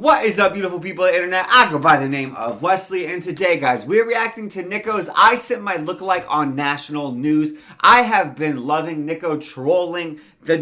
What is up, beautiful people of the internet? I go by the name of Wesley, and today, guys, we're reacting to Niko's I Sent My Lookalike on national news. I have been loving Niko trolling the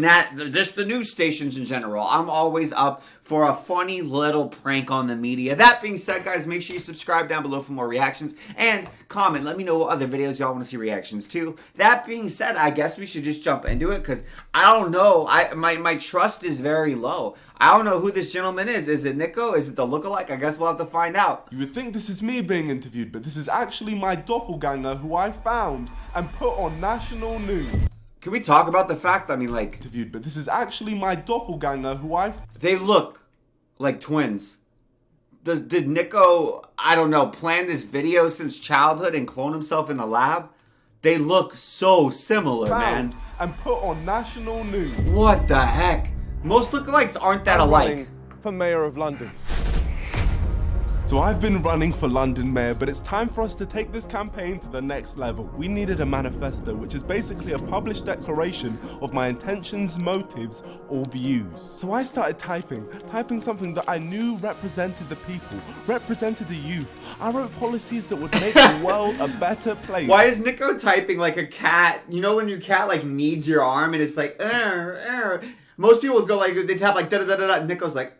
news stations in general. I'm always up for a funny little prank on the media. That being said, guys, make sure you subscribe down below for more reactions and comment. Let me know what other videos y'all want to see reactions to. That being said, I guess we should just jump into it because I don't know. My trust is very low. I don't know who this gentleman is. Is it Niko? Is it the lookalike? I guess we'll have to find out. You would think this is me being interviewed, but this is actually my doppelganger who I found and put on national news. Can we talk about the fact, Interviewed, but this is actually my doppelganger who They look like twins. Did Niko, I don't know, plan this video since childhood and clone himself in a lab? They look so similar, man. And put on national news. What the heck? Most lookalikes aren't that alike. For Mayor of London. So I've been running for London Mayor, but it's time for us to take this campaign to the next level. We needed a manifesto, which is basically a published declaration of my intentions, motives, or views. So I started typing something that I knew represented the people, represented the youth. I wrote policies that would make the world a better place. Why is Niko typing like a cat? You know when your cat like needs your arm and it's like, Most people go like, they tap like da-da-da-da-da. Niko's like,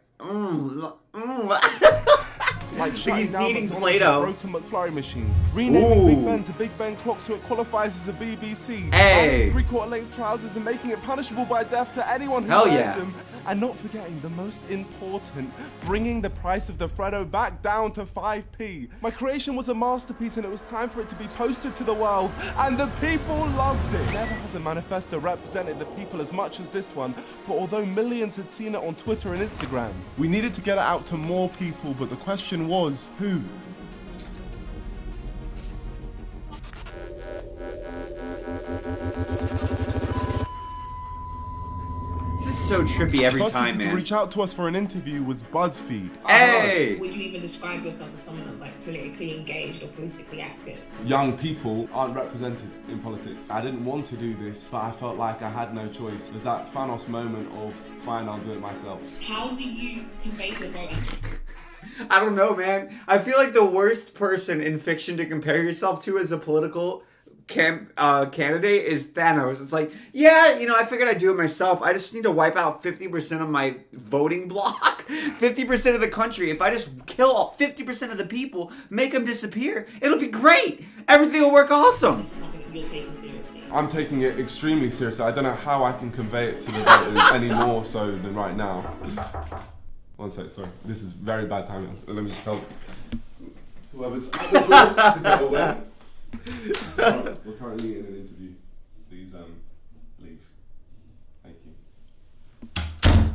Like he's needing Play-Doh. Broken McFlurry machines. Renaming Big Ben to Big Ben clock so it qualifies as a BBC. Hey. 3/4 length trousers and making it punishable by death to anyone who wears them. And not forgetting the most important, bringing the price of the Freddo back down to 5p. My creation was a masterpiece and it was time for it to be posted to the world. And the people loved it. Never has a manifesto represented the people as much as this one. But although millions had seen it on Twitter and Instagram, we needed to get it out to more people. But the question was, who? So trippy every time, man. To reach out to us for an interview was BuzzFeed. Hey! Would you even describe yourself as someone that was like politically engaged or politically active? Young people aren't represented in politics. I didn't want to do this, but I felt like I had no choice. There's that Thanos moment of, fine, I'll do it myself. How do you convey to the voter? I don't know, man. I feel like the worst person in fiction to compare yourself to as a political candidate is Thanos. It's like, yeah, you know, I figured I'd do it myself. I just need to wipe out 50% of my voting block, 50% of the country. If I just kill all 50% of the people, make them disappear, it'll be great. Everything will work awesome. This is something that you're taking seriously. I'm taking it extremely seriously. I don't know how I can convey it to the voters any more so than right now. One sec, sorry. This is very bad timing. Let me just tell whoever's at the door to get away. Right, we're currently in an interview. Please leave. Thank you.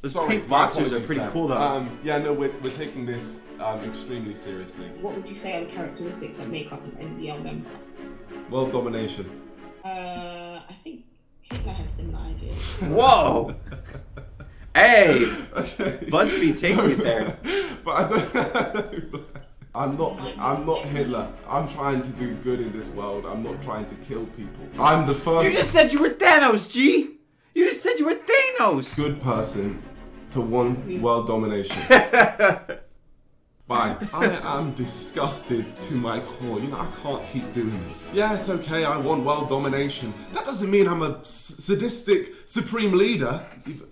Those pink boxers are pretty cool though. Yeah, no, we're taking this extremely seriously. What would you say are the characteristics that make up an NZL member? World domination. I think Hitler had similar ideas. Whoa! Hey! BuzzFeed taking it there. But I don't I'm not Hitler. I'm trying to do good in this world. I'm not trying to kill people. I'm the first. You just said you were Thanos, G. You just said you were Thanos. Good person to want world domination. Fine. I am disgusted to my core. You know, I can't keep doing this. Yeah, it's okay. I want world domination. That doesn't mean I'm a sadistic supreme leader.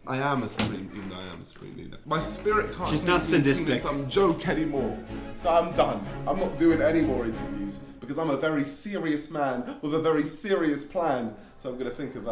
I am a supreme, even though I am a supreme leader. My spirit can't. Just not sadistic. Some joke anymore. So I'm done. I'm not doing any more interviews because I'm a very serious man with a very serious plan. So I'm gonna think of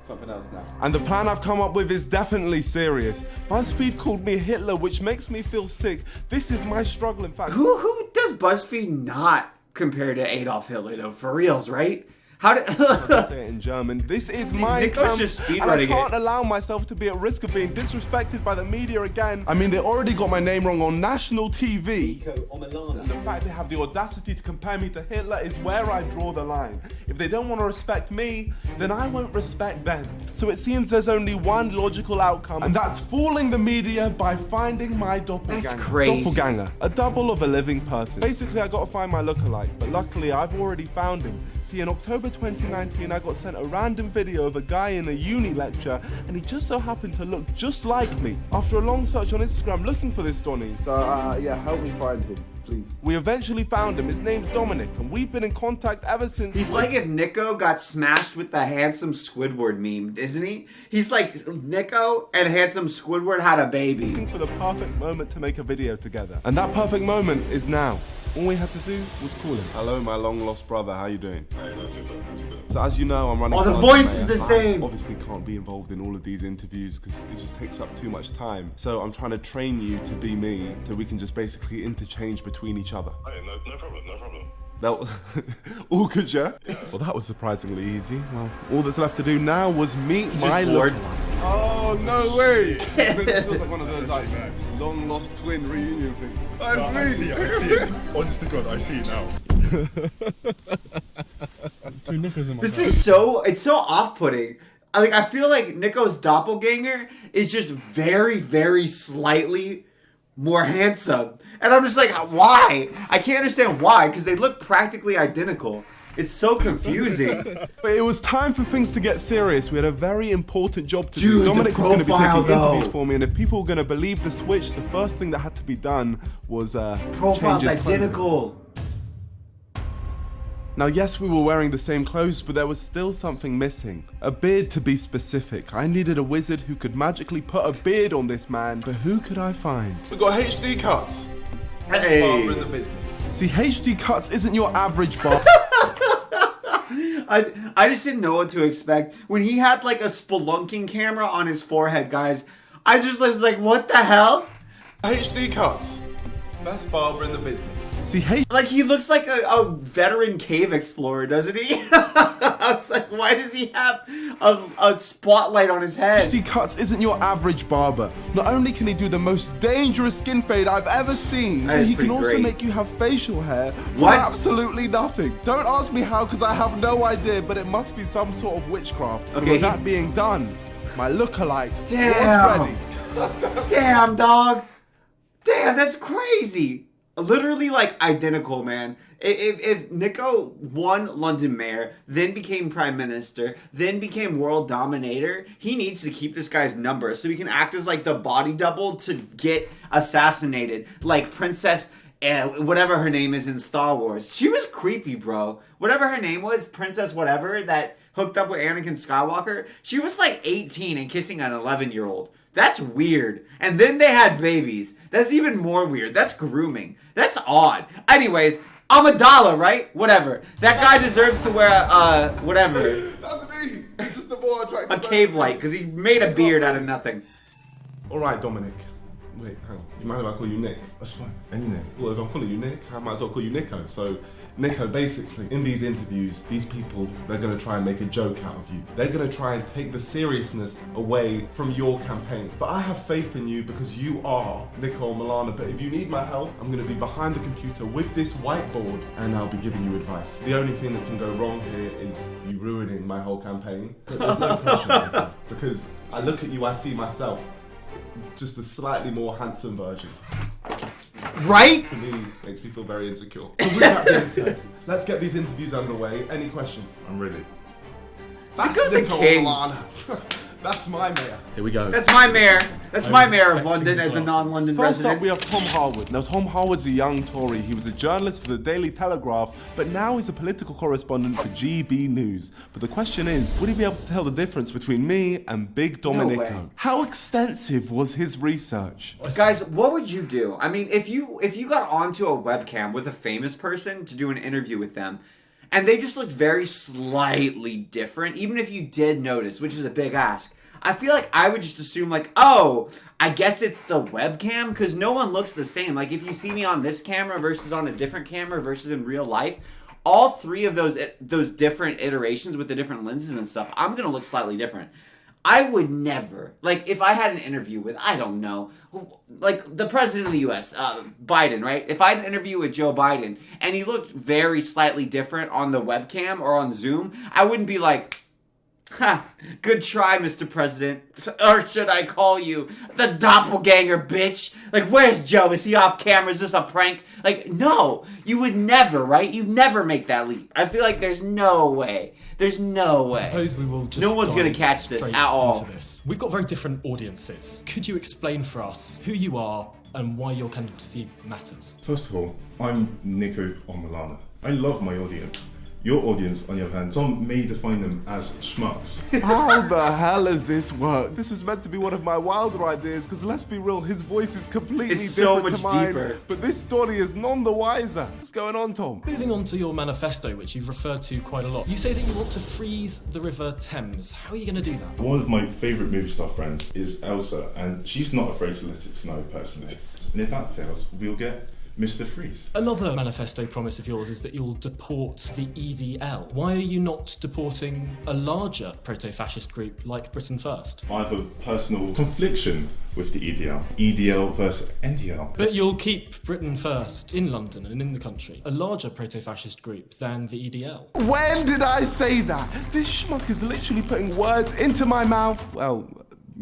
something else now. And the plan I've come up with is definitely serious. BuzzFeed called me Hitler, which makes me feel sick. This is my struggle, in fact. Who does BuzzFeed not compare to Adolf Hitler though? For reals, right? How did I say it in German? This is my Niko's just speedrunning and I can't allow myself to be at risk of being disrespected by the media again. I mean, they already got my name wrong on national TV. Niko Omilana. And the fact they have the audacity to compare me to Hitler is where I draw the line. If they don't want to respect me, then I won't respect them. So it seems there's only one logical outcome, and that's fooling the media by finding my doppelganger. That's crazy. Doppelganger, a double of a living person. Basically, I got to find my lookalike, but luckily I've already found him. See, in October 2019, I got sent a random video of a guy in a uni lecture, and he just so happened to look just like me. After a long search on Instagram looking for this Donny, So, yeah, help me find him, please. we eventually found him. His name's Dominic, and we've been in contact ever since. He's like if Niko got smashed with the handsome Squidward meme, isn't he? He's like Niko and handsome Squidward had a baby. looking for the perfect moment to make a video together. And that perfect moment is now. All we had to do was call him. Hello, my long-lost brother. How you doing? Hey, not too bad. So as you know, I'm running. Oh, the for voice is mayor. the same. I obviously can't be involved in all of these interviews because it just takes up too much time. So I'm trying to train you to be me, so we can just basically interchange between each other. Hey, no problem. That was all good, yeah? Well, that was surprisingly easy. Well, all that's left to do now was meet my bored. lookalike. Oh, no way! It feels like one of those like long-lost twin reunion things. That's I me! see it. Honest to God, I see it now. Two knickers in my This is so off-putting. I feel like Niko's doppelganger is just very, very slightly more handsome. And I'm just like, why? I can't understand why, because they look practically identical. It's so confusing. But it was time for things to get serious. We had a very important job to Dude, do. Dominic the was going to be profile, taking interviews though. for me, and if people were going to believe the switch, the first thing that had to be done was Profile's change his clothing. identical. Now, yes, we were wearing the same clothes, but there was still something missing. A beard, to be specific. I needed a wizard who could magically put a beard on this man, but who could I find? We got HD cuts. Hey. Barber in the business. See, HD Cuts isn't your average bar. I just didn't know what to expect. When he had like a spelunking camera on his forehead, guys, I just was like, what the hell? HD cuts. Best barber in the business. See, Like, he looks like a veteran cave explorer, doesn't he? I was like, why does he have a spotlight on his head? HD Cuts isn't your average barber. Not only can he do the most dangerous skin fade I've ever seen, That but is he can pretty also great. make you have facial hair for What? absolutely nothing. Don't ask me how, because I have no idea, but it must be some sort of witchcraft. And Okay, with that being done, my lookalike Damn. was ready. Damn, dog. Damn, that's crazy. Literally, like, identical, man. If Niko won London mayor, then became prime minister, then became world dominator, he needs to keep this guy's number so he can act as, like, the body double to get assassinated. Like Princess, whatever her name is in Star Wars. She was creepy, bro. Whatever her name was, Princess whatever, that hooked up with Anakin Skywalker, she was, like, 18 and kissing an 11-year-old. That's weird. And then they had babies. That's even more weird. That's grooming. That's odd. Anyways, $1, right? Whatever. That guy deserves to wear whatever. That's me. It's just the more attractive. A cave light, because he made a beard out of nothing. All right, Dominic. Wait, hang on. You mind if I call you Nick? That's fine. Any name. Well, if I'm calling you Nick, I might as well call you Niko. So, Niko, basically, in these interviews, these people, they're going to try and make a joke out of you. They're going to try and take the seriousness away from your campaign. But I have faith in you because you are Niko Omilana. But if you need my help, I'm going to be behind the computer with this whiteboard and I'll be giving you advice. The only thing that can go wrong here is you ruining my whole campaign. But there's no pressure, Niko, because I look at you, I see myself. Just a slightly more handsome version. Right? To me, makes me feel very insecure. So with that being said, let's get these interviews underway. Any questions? I'm ready. That's Niko's a Niko king. Omilana. That's my mayor. Here we go. That's my mayor. That's my mayor of expecting London as a glasses. non-London First resident. up, we have Tom Harwood. Now, Tom Harwood's a young Tory. He was a journalist for the Daily Telegraph, but now he's a political correspondent for GB News. But the question is, would he be able to tell the difference between me and Big Dominico? way. How extensive was his research? Guys, what would you do? I mean, if you got onto a webcam with a famous person to do an interview with them, and they just looked very slightly different, even if you did notice, which is a big ask, I feel like I would just assume, like, oh, I guess it's the webcam, because no one looks the same. Like, if you see me on this camera versus on a different camera versus in real life, all three of those different iterations with the different lenses and stuff, I'm going to look slightly different. I would never, like, if I had an interview with, I don't know, like, the president of the U.S., Biden, right? If I had an interview with Joe Biden, and he looked very slightly different on the webcam or on Zoom, I wouldn't be like, Ha! Good try, Mr. President. Or should I call you the doppelganger, bitch? Like, where's Joe? Is he off camera? Is this a prank? Like, no. You would never, right? You'd never make that leap. I feel like there's no way. There's no way. I suppose we will just no one's going to catch this at all. This. We've got very different audiences. Could you explain for us who you are and why your candidacy matters? First of all, I'm Niko Omilana. I love my audience. Your audience, on the other hand, some may define them as schmucks. How the hell has this worked? This was meant to be one of my wilder ideas, because let's be real, his voice is completely it's so different much to mine. Deeper. But this story is none the wiser. What's going on, Tom? Moving on to your manifesto, which you've referred to quite a lot. You say that you want to freeze the River Thames. How are you going to do that? One of my favourite movie star friends is Elsa, and she's not afraid to let it snow, personally. And if that fails, we'll get Mr. Freeze. Another manifesto promise of yours is that you'll deport the EDL. Why are you not deporting a larger proto-fascist group like Britain First? I have a personal confliction with the EDL. EDL versus NDL. But you'll keep Britain First in London and in the country, a larger proto-fascist group than the EDL. When did I say that? This schmuck is literally putting words into my mouth. Well,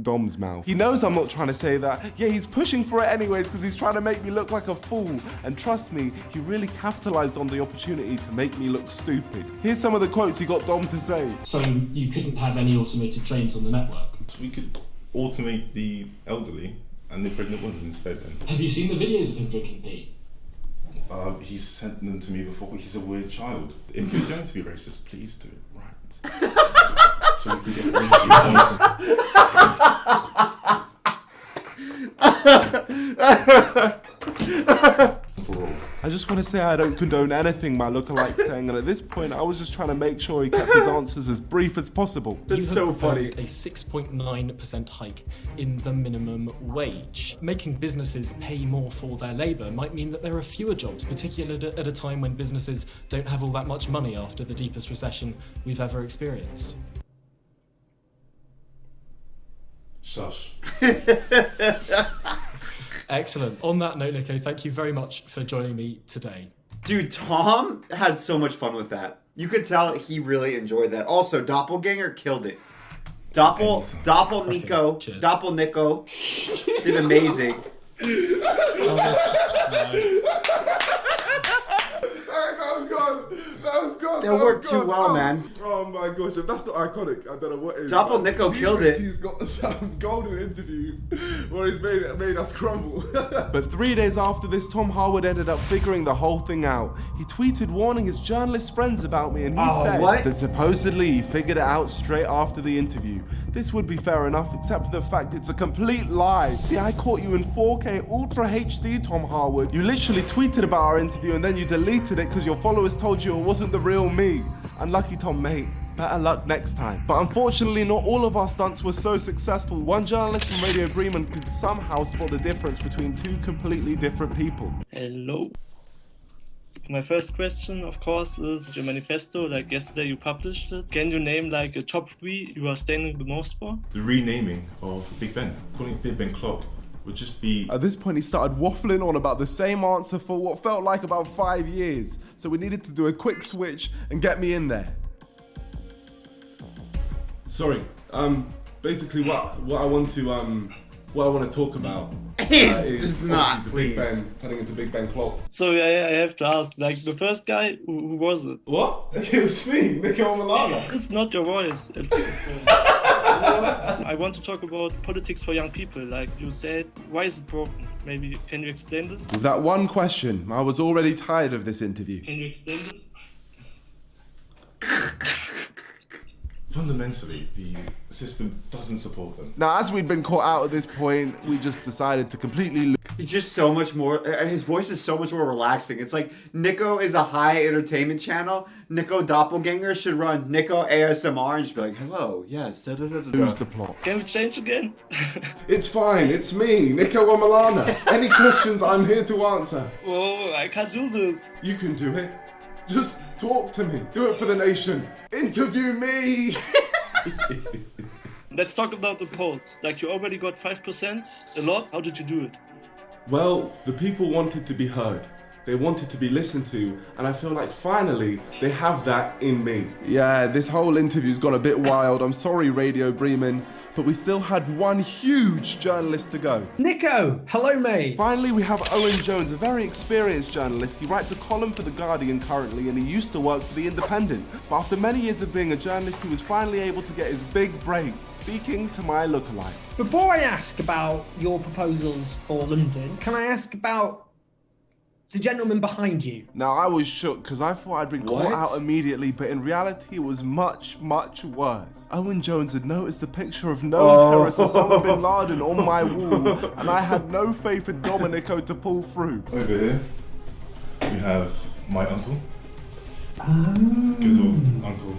Dom's mouth. He knows I'm not trying to say that. Yeah, he's pushing for it anyways because he's trying to make me look like a fool. And trust me, he really capitalized on the opportunity to make me look stupid. Here's some of the quotes he got Dom to say. So you couldn't have any automated trains on the network? We could automate the elderly and the pregnant women instead then. Have you seen the videos of him drinking pee? He's sent them to me before. He's a weird child. If you're going to be racist, please do it right. So we can get rid of I just want to say I don't condone anything my lookalike saying, and at this point I was just trying to make sure he kept his answers as brief as possible. That's so funny. A 6.9% hike in the minimum wage. Making businesses pay more for their labour might mean that there are fewer jobs, particularly at a time when businesses don't have all that much money after the deepest recession we've ever experienced. Shush. Excellent. On that note, Niko, thank you very much for joining me today. Dude, Tom had so much fun with that. You could tell he really enjoyed that. Also, Doppelganger killed it. Doppel Niko, Cheers. Doppel Niko did amazing. That was gone. That worked too well, man. Oh my gosh, if that's not iconic, I don't know what is. Doppel Niko killed it. He's got some golden interview where he's made us crumble. But 3 days after this, Tom Harwood ended up figuring the whole thing out. He tweeted warning his journalist friends about me, and he said that supposedly he figured it out straight after the interview. This would be fair enough, except for the fact it's a complete lie. See, I caught you in 4K Ultra HD, Tom Harwood. You literally tweeted about our interview and then you deleted it because your followers told you it wasn't the real me. Unlucky, Tom, mate. Better luck next time. But unfortunately, not all of our stunts were so successful. One journalist from Radio Bremen could somehow spot the difference between two completely different people. Hello. My first question, of course, is your manifesto. Like yesterday you published it. Can you name like a top 3 you are standing the most for? The renaming of Big Ben, calling it Big Ben Clock, would just be... At this point, he started waffling on about the same answer for what felt like about 5 years. So we needed to do a quick switch and get me in there. Sorry. Basically, what I want to talk about is not, Big please. Ben, heading into Big Ben Clock. So I have to ask, like the first guy, who was it? What? It was me, Niko Omilana. It's not your voice. I want to talk about politics for young people. Like you said, why is it broken? Maybe can you explain this? With that one question, I was already tired of this interview. Can you explain this? Fundamentally, the system doesn't support them. Now, as we'd been caught out at this point, we just decided to completely... He's just so much more, his voice is so much more relaxing. It's like Niko is a high entertainment channel. Niko Doppelganger should run Niko ASMR and just be like, hello, yes, da da da da. lose the plot. Can we change again? It's fine, it's me, Niko Omilana. Any questions, I'm here to answer. Oh, I can't do this. You can do it. Just talk to me. Do it for the nation. Interview me. Let's talk about the polls. Like you already got 5%, a lot. How did you do it? Well, the people wanted to be heard. They wanted to be listened to, and I feel like finally they have that in me. Yeah, this whole interview's gone a bit wild. I'm sorry, Radio Bremen, but we still had one huge journalist to go. Niko, hello mate. Finally, we have Owen Jones, a very experienced journalist. He writes a column for The Guardian currently, and he used to work for The Independent. But after many years of being a journalist, he was finally able to get his big break, speaking to my lookalike. Before I ask about your proposals for London, can I ask about the gentleman behind you? Now, I was shook because I thought I'd been caught out immediately, but in reality, it was much, much worse. Owen Jones had noticed the picture of terrorist Osama bin Laden on my wall, and I had no faith in Domenico to pull through. Over here, we have my uncle. Good old Uncle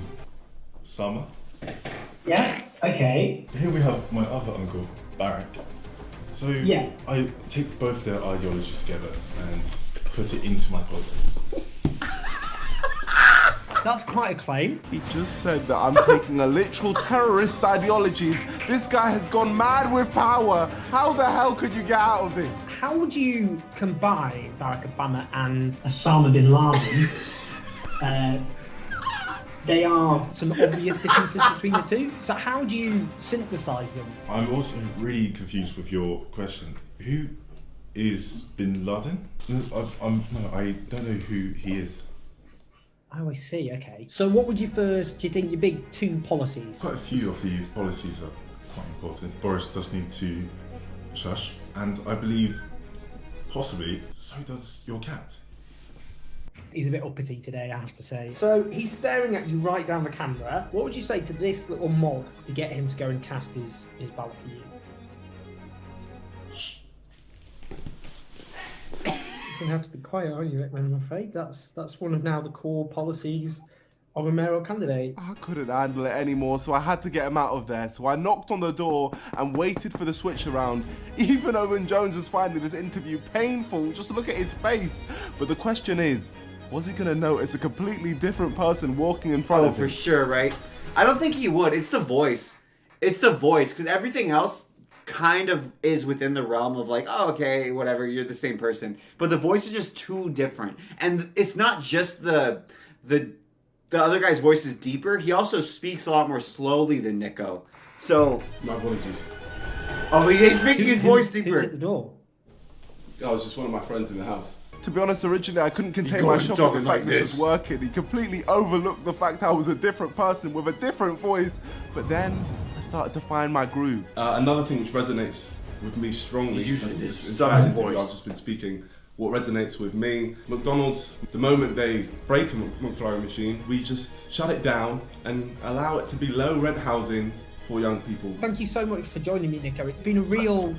Summer. Yeah, okay. Here we have my other uncle, Barack. So yeah. I take both their ideologies together and put it into my politics. That's quite a claim. He just said that I'm taking a literal terrorist ideologies. This guy has gone mad with power. How the hell could you get out of this? How would you combine Barack Obama and Osama bin Laden? They are some obvious differences between the two. So how do you synthesize them? I'm also really confused with your question. Who is bin Laden? No, I don't know who he is. Oh, I see, okay. So what would do you think your big two policies? Quite a few of the policies are quite important. Boris does need to shush, and I believe possibly so does your cat. He's a bit uppity today, I have to say. So he's staring at you right down the camera. What would you say to this little mod to get him to go and cast his ballot for you? You're going to have to be quiet, aren't you, I'm afraid? That's one of now the core policies of a mayoral candidate. I couldn't handle it anymore, so I had to get him out of there. So I knocked on the door and waited for the switch around. Even Owen Jones was finding this interview painful. Just look at his face. But the question is, was he going to notice a completely different person walking in front of him? Oh, for sure, right? I don't think he would. It's the voice. It's the voice, because everything else kind of is within the realm of like, oh, okay, whatever, you're the same person. But the voice is just too different. And it's not just the other guy's voice is deeper. He also speaks a lot more slowly than Niko. So... My apologies. Oh, he's making his voice deeper. Who's at the door? Oh, it was just one of my friends in the house. To be honest, originally I couldn't contain my my shock at the fact that this was working. He completely overlooked the fact I was a different person with a different voice. But then I started to find my groove. Another thing which resonates with me strongly is usually this stubborn voice. I've just been speaking. What resonates with me, McDonald's, the moment they break a McFlurry machine, we just shut it down and allow it to be low rent housing for young people. Thank you so much for joining me, Niko. It's been a real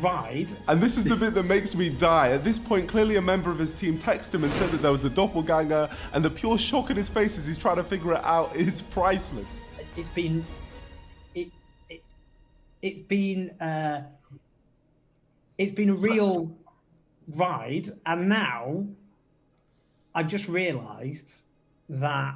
ride. And this is the bit that makes me die. At this point, clearly a member of his team texted him and said that there was a doppelganger, and the pure shock in his face as he's trying to figure it out is priceless. It's been a real ride, and now I've just realised that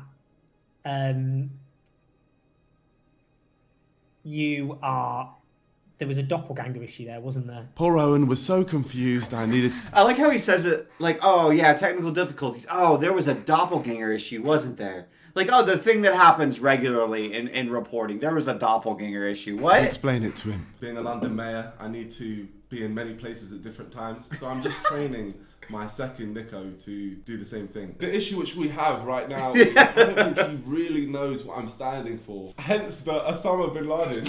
there was a doppelganger issue there, wasn't there? Poor Owen was so confused. I like how he says it like, oh yeah, technical difficulties. Oh, there was a doppelganger issue, wasn't there? Like, oh, the thing that happens regularly in reporting. There was a doppelganger issue. What? Explain it to him. Being a London mayor, I need to be in many places at different times. So I'm just training my second Niko to do the same thing. The issue which we have right now, I don't think he really knows what I'm standing for. Hence the Osama bin Laden.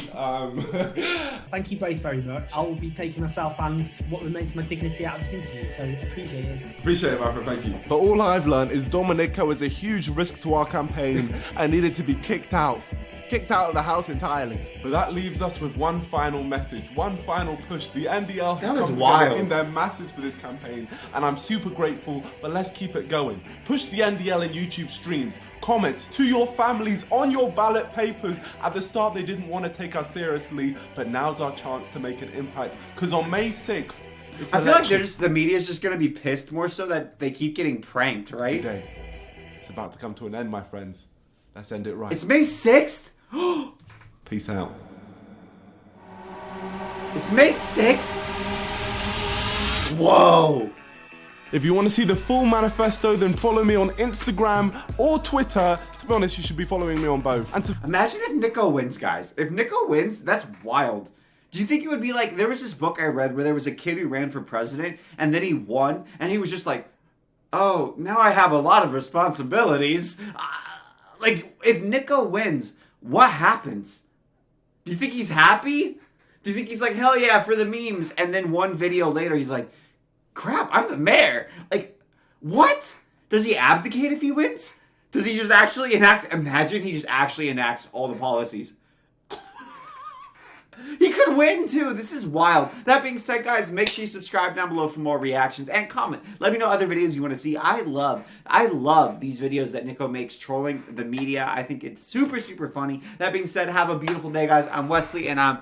Thank you both very much. I will be taking myself and what remains of my dignity out of this interview, so appreciate it. Appreciate it, my friend, thank you. But all I've learned is Domenico is a huge risk to our campaign and needed to be kicked out of the house entirely. But that leaves us with one final message, one final push. The NDL that was come wild in their masses for this campaign, and I'm super grateful, but let's keep it going. Push the NDL in YouTube streams, comments to your families on your ballot papers. At the start, they didn't want to take us seriously, but now's our chance to make an impact, because on May 6th, I feel like the media's just going to be pissed more so that they keep getting pranked, right? Today, it's about to come to an end, my friends. Let's end it right. It's May 6th? Peace out. It's May 6th? Whoa! If you want to see the full manifesto, then follow me on Instagram or Twitter. To be honest, you should be following me on both. And imagine if Niko wins, guys. If Niko wins, that's wild. Do you think it would be like, there was this book I read where there was a kid who ran for president and then he won and he was just like, oh, now I have a lot of responsibilities. Like, if Niko wins, what happens? Do you think he's happy? Do you think he's like, hell yeah, for the memes? And then one video later, he's like, crap, I'm the mayor. Like, what? Does he abdicate if he wins? Does he just actually enact? Imagine he just actually enacts all the policies. He could win too. This is wild. That being said, guys, make sure you subscribe down below for more reactions and comment. Let me know other videos you want to see. I love these videos that Niko makes trolling the media. I think it's super, super funny. That being said, have a beautiful day, guys. I'm Wesley, and I'm